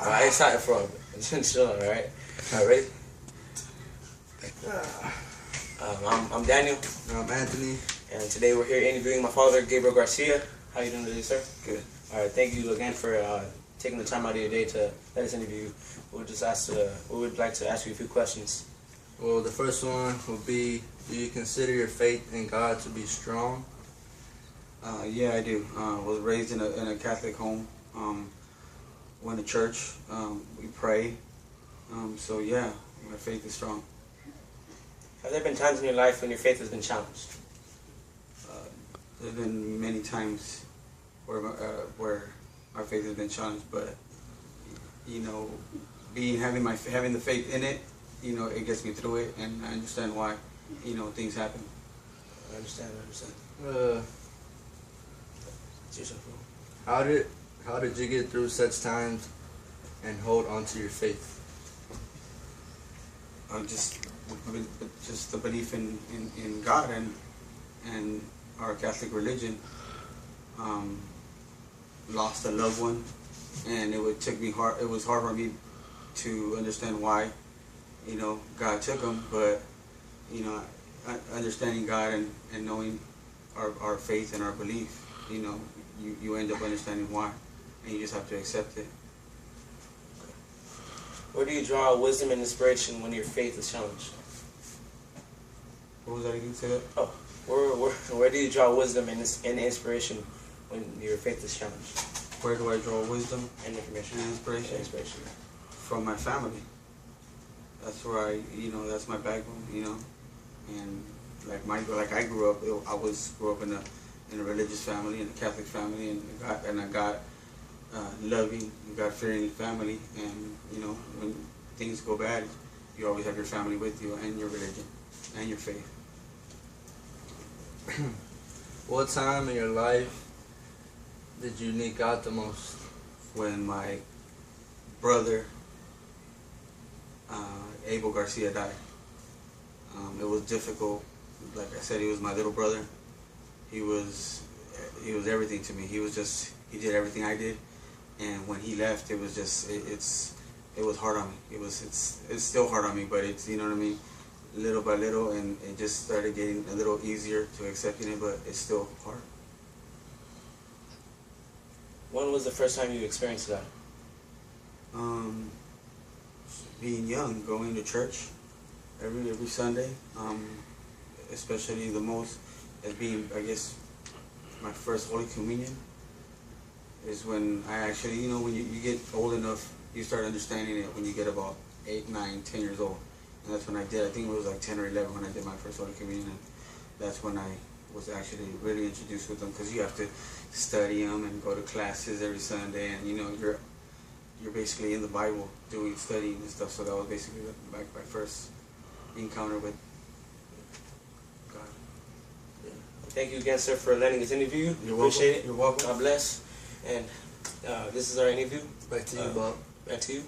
Alright, it's time for Encelans, alright? Alright, ready? I'm Daniel. I'm Anthony. And today we're here interviewing my father, Gabriel Garcia. How you doing today, sir? Good. Alright, thank you again for taking the time out of your day to let us interview you. We would like to ask you a few questions. Well, the first one would be, do you consider your faith in God to be strong? Yeah, I do. Was raised in a Catholic home. Went to church. We pray. So yeah, my faith is strong. Have there been times in your life when your faith has been challenged? There's been many times where my faith has been challenged, but you know, having the faith in it, you know, it gets me through it, and I understand why, you know, things happen. I understand. How did you get through such times and hold on to your faith? Just the belief in God and our Catholic religion. Lost a loved one, and it was hard for me to understand why, you know, God took him, but you know, understanding God and knowing our faith and our belief, you know, you end up understanding why, and you just have to accept it. Where do you draw wisdom and inspiration when your faith is challenged? What was that again? Say that? Oh, where do you draw wisdom and inspiration when your faith is challenged? Where do I draw wisdom and information and inspiration? From my family. That's where that's my backbone, you know. And like I grew up in a religious family, in a Catholic family, and I got loving, God-fearing family, and you know, when things go bad, you always have your family with you, and your religion, and your faith. What time in your life did you need God the most? When my brother, Abel Garcia, died. It was difficult. Like I said, he was my little brother. He was everything to me. He did everything I did. And when he left, it was just, it was hard on me. It's still hard on me, but it's, you know what I mean, little by little, and it just started getting a little easier to accepting it, but it's still hard. When was the first time you experienced God? Being young, going to church every Sunday, especially the most as being, I guess, my first Holy Communion is when I actually, you know, when you get old enough, you start understanding it when you get about 8, 9, 10 years old. And that's when I did. I think it was like 10 or 11 when I did my first Holy Communion. And that's when I was actually really introduced with them, because you have to study them and go to classes every Sunday, and you know, you're basically in the Bible doing studying and stuff. So that was basically my first encounter with God. Thank you again, sir, for letting us interview you. You're welcome. Appreciate it. You're welcome. God bless. And this is our interview. Back to you, Bob. Back to you.